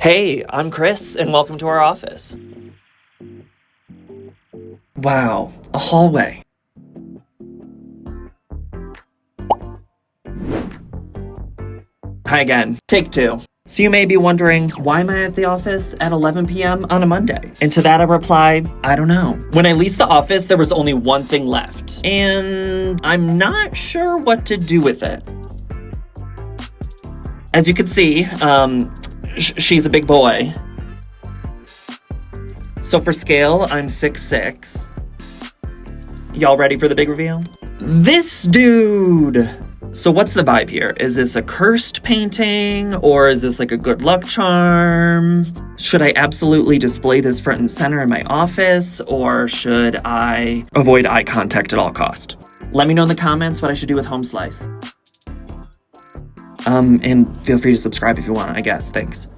Hey, I'm Chris, and welcome to our office. Wow, a hallway. Hi again. Take two. So you may be wondering, why am I at the office at 11 p.m. on a Monday? And to that I reply, I don't know. When I leased the office, there was only one thing left, and I'm not sure what to do with it. As you can see, she's a big boy. So for scale, I'm 6'6". Y'all ready for the big reveal? This dude! So what's the vibe here? Is this a cursed painting, or is this like a good luck charm? Should I absolutely display this front and center in my office, or should I avoid eye contact at all cost? Let me know in the comments what I should do with Home Slice. And feel free to subscribe if you want, I guess. Thanks.